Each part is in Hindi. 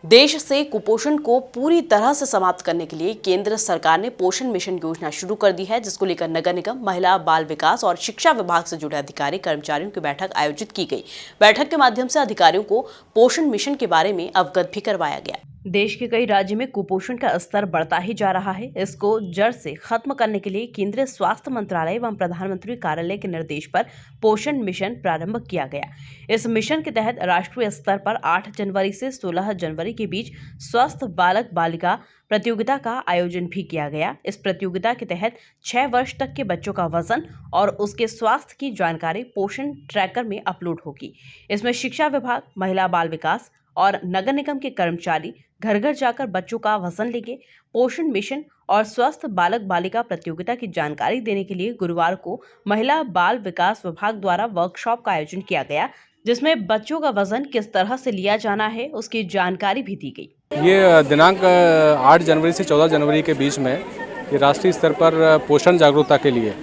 देश से कुपोषण को पूरी तरह से समाप्त करने के लिए केंद्र सरकार ने पोषण मिशन योजना शुरू कर दी है, जिसको लेकर नगर निगम, महिला बाल विकास और शिक्षा विभाग से जुड़े अधिकारी कर्मचारियों की बैठक आयोजित की गई। बैठक के माध्यम से अधिकारियों को पोषण मिशन के बारे में अवगत भी करवाया गया। देश के कई राज्यों में कुपोषण का स्तर बढ़ता ही जा रहा है। इसको जड़ से खत्म करने के लिए केंद्रीय स्वास्थ्य मंत्रालय एवं प्रधानमंत्री कार्यालय के निर्देश पर पोषण मिशन प्रारंभ किया गया। इस मिशन के तहत राष्ट्रीय स्तर पर 8 जनवरी से 16 जनवरी के बीच स्वस्थ बालक बालिका प्रतियोगिता का आयोजन भी किया गया। इस प्रतियोगिता के तहत 6 वर्ष तक के बच्चों का वजन और उसके स्वास्थ्य की जानकारी पोषण ट्रैकर में अपलोड होगी। इसमें शिक्षा विभाग, महिला बाल विकास और नगर निगम के कर्मचारी घर घर जाकर बच्चों का वजन लेंगे। पोषण मिशन और स्वस्थ बालक बालिका प्रतियोगिता की जानकारी देने के लिए गुरुवार को महिला बाल विकास विभाग द्वारा वर्कशॉप का आयोजन किया गया, जिसमें बच्चों का वजन किस तरह से लिया जाना है उसकी जानकारी भी दी गई। ये दिनांक 8 जनवरी से 14 जनवरी के बीच में ये राष्ट्रीय स्तर पर पोषण जागरूकता के लिए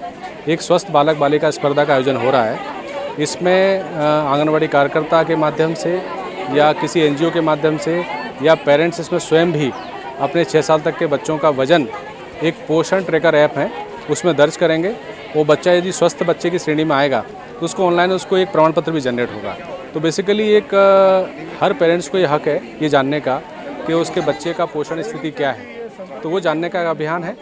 एक स्वस्थ बालक बालिका स्पर्धा का आयोजन हो रहा है। इसमें आंगनवाड़ी कार्यकर्ता के माध्यम से या किसी एनजीओ के माध्यम से या पेरेंट्स इसमें स्वयं भी अपने 6 साल तक के बच्चों का वजन एक पोषण ट्रैकर ऐप है उसमें दर्ज करेंगे। वो बच्चा यदि स्वस्थ बच्चे की श्रेणी में आएगा तो उसको ऑनलाइन उसको एक प्रमाण पत्र भी जनरेट होगा। तो बेसिकली एक हर पेरेंट्स को ये हक है ये जानने का कि उसके बच्चे का पोषण स्थिति क्या है, तो वो जानने का अभियान है।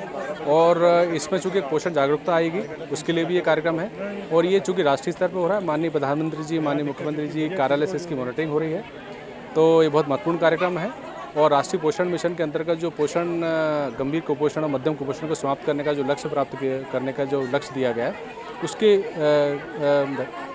और इसमें चूँकि एक पोषण जागरूकता आएगी उसके लिए भी ये कार्यक्रम है। और ये चूँकि राष्ट्रीय स्तर पर हो रहा है, माननीय प्रधानमंत्री जी, माननीय मुख्यमंत्री जी कार्यालय से इसकी मॉनिटरिंग हो रही है, तो ये बहुत महत्वपूर्ण कार्यक्रम है। और राष्ट्रीय पोषण मिशन के अंतर्गत जो पोषण गंभीर कुपोषण और मध्यम कुपोषण को समाप्त करने का जो लक्ष्य प्राप्त करने का जो लक्ष्य दिया गया है उसके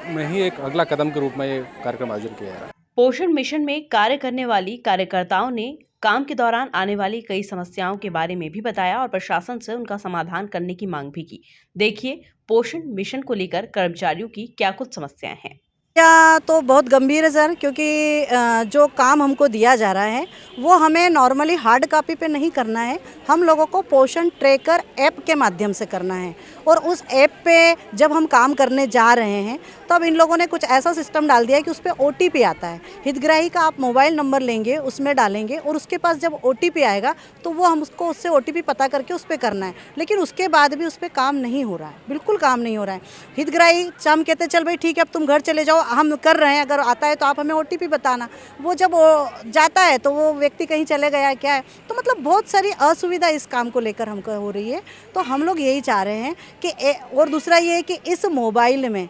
में ही एक अगला कदम के रूप में ये कार्यक्रम आयोजन किया जा रहा है। पोषण मिशन में कार्य करने वाली कार्यकर्ताओं ने काम के दौरान आने वाली कई समस्याओं के बारे में भी बताया और प्रशासन से उनका समाधान करने की मांग भी की। देखिए पोषण मिशन को लेकर कर्मचारियों की क्या कुछ समस्याएं हैं। या तो बहुत गंभीर है सर, क्योंकि जो काम हमको दिया जा रहा है वो हमें नॉर्मली हार्ड कॉपी पे नहीं करना है, हम लोगों को पोषण ट्रैकर ऐप के माध्यम से करना है। और उस ऐप पे जब हम काम करने जा रहे हैं तब इन लोगों ने कुछ ऐसा सिस्टम डाल दिया है कि उस पर OTP आता है। हितग्राही का आप मोबाइल नंबर लेंगे, उसमें डालेंगे और उसके पास जब OTP आएगा तो वो हम उसको उससे OTP पता करके उस पर करना है। लेकिन उसके बाद भी उस पर काम नहीं हो रहा है, बिल्कुल काम नहीं हो रहा है। हितग्राही हम कहते चल भाई ठीक है अब तुम घर चले जाओ, हम कर रहे हैं, अगर आता है तो आप हमें OTP बताना। वो जब जाता है तो वो व्यक्ति कहीं चले गया क्या है, तो मतलब बहुत सारी असुविधा इस काम को लेकर हमको हो रही है। तो हम लोग यही चाह रहे हैं कि और दूसरा ये है कि इस मोबाइल में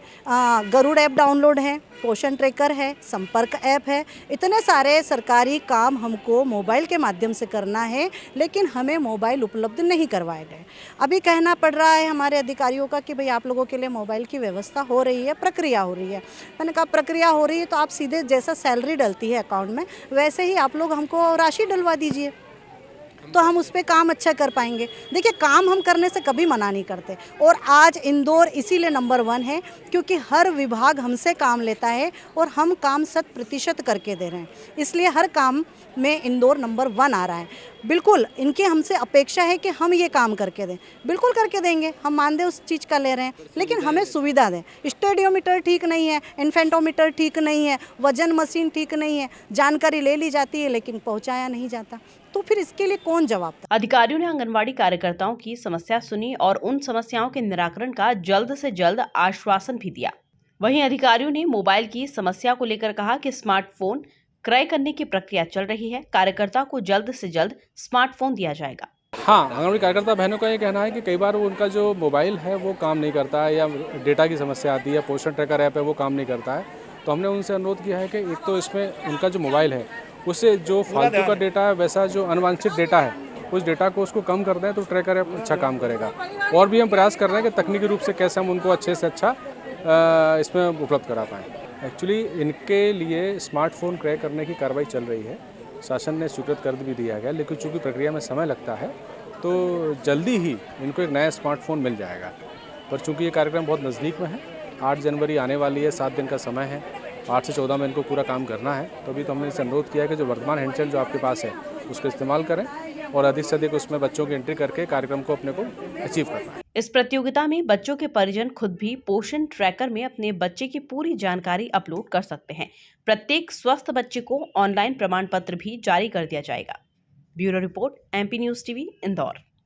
गरुड़ ऐप डाउनलोड है, पोषण ट्रैकर है, संपर्क ऐप है, इतने सारे सरकारी काम हमको मोबाइल के माध्यम से करना है, लेकिन हमें मोबाइल उपलब्ध नहीं करवाए गए। अभी कहना पड़ रहा है हमारे अधिकारियों का कि भाई आप लोगों के लिए मोबाइल की व्यवस्था हो रही है, प्रक्रिया हो रही है। मैंने कहा प्रक्रिया हो रही है तो आप सीधे जैसा सैलरी डलती है अकाउंट में वैसे ही आप लोग हमको राशि डलवा दीजिए, तो हम उस पर काम अच्छा कर पाएंगे। देखिए काम हम करने से कभी मना नहीं करते और आज इंदौर इसीलिए नंबर 1 है क्योंकि हर विभाग हमसे काम लेता है और हम काम 100% करके दे रहे हैं, इसलिए हर काम में इंदौर नंबर 1 आ रहा है। बिल्कुल इनकी हमसे अपेक्षा है कि हम ये काम करके दें, बिल्कुल करके देंगे, हम मानदेय उस चीज़ का ले रहे हैं, लेकिन हमें सुविधा दें। स्टेडियोमीटर ठीक नहीं है, इन्फेंटोमीटर ठीक नहीं है, वजन मशीन ठीक नहीं है, जानकारी ले ली जाती है लेकिन पहुंचाया नहीं जाता, तो फिर इसके लिए कौन जवाबदार। अधिकारियों ने आंगनवाड़ी कार्यकर्ताओं की समस्या सुनी और उन समस्याओं के निराकरण का जल्द से जल्द आश्वासन भी दिया। वहीं अधिकारियों ने मोबाइल की समस्या को लेकर कहा कि स्मार्टफोन क्रय करने की प्रक्रिया चल रही है, कार्यकर्ता को जल्द से जल्द स्मार्टफोन दिया जाएगा। हाँ, आंगनवाड़ी कार्यकर्ता बहनों का ये कहना है कि कई बार उनका जो मोबाइल है वो काम नहीं करता है या डेटा की समस्या आती है, पोषण ट्रैकर ऐप है वो काम नहीं करता है। तो हमने उनसे अनुरोध किया है कि एक तो इसमें उनका जो मोबाइल है उससे जो फालतू का डेटा है, वैसा जो अनवांछित डेटा है उस डेटा को उसको कम कर दें तो ट्रैकर ऐप अच्छा काम करेगा। और भी हम प्रयास कर रहे हैं कि तकनीकी रूप से कैसे हम उनको अच्छे से अच्छा इसमें उपलब्ध करा पाएँ। एक्चुअली इनके लिए स्मार्टफोन क्रय करने की कार्रवाई चल रही है, शासन ने स्वीकृत कर भी दिया गया, लेकिन चूँकि प्रक्रिया में समय लगता है तो जल्दी ही इनको एक नया स्मार्टफोन मिल जाएगा। पर चूँकि ये कार्यक्रम बहुत नज़दीक में है, 8 जनवरी आने वाली है, 7 दिन का समय है, 8 से 14 में इनको पूरा काम करना है। तो अभी तो हमने इसे अनुरोध किया है कि जो वर्तमान हैंडसेट जो आपके पास है उसका इस्तेमाल करें और अधिक से अधिक उसमें बच्चों की एंट्री करके कार्यक्रम को अपने को अचीव कर पाएं। इस प्रतियोगिता में बच्चों के परिजन खुद भी पोषण ट्रैकर में अपने बच्चे की पूरी जानकारी अपलोड कर सकते हैं। प्रत्येक स्वस्थ बच्चे को ऑनलाइन प्रमाण पत्र भी जारी कर दिया जाएगा। Bureau report, MP news TV, Indore.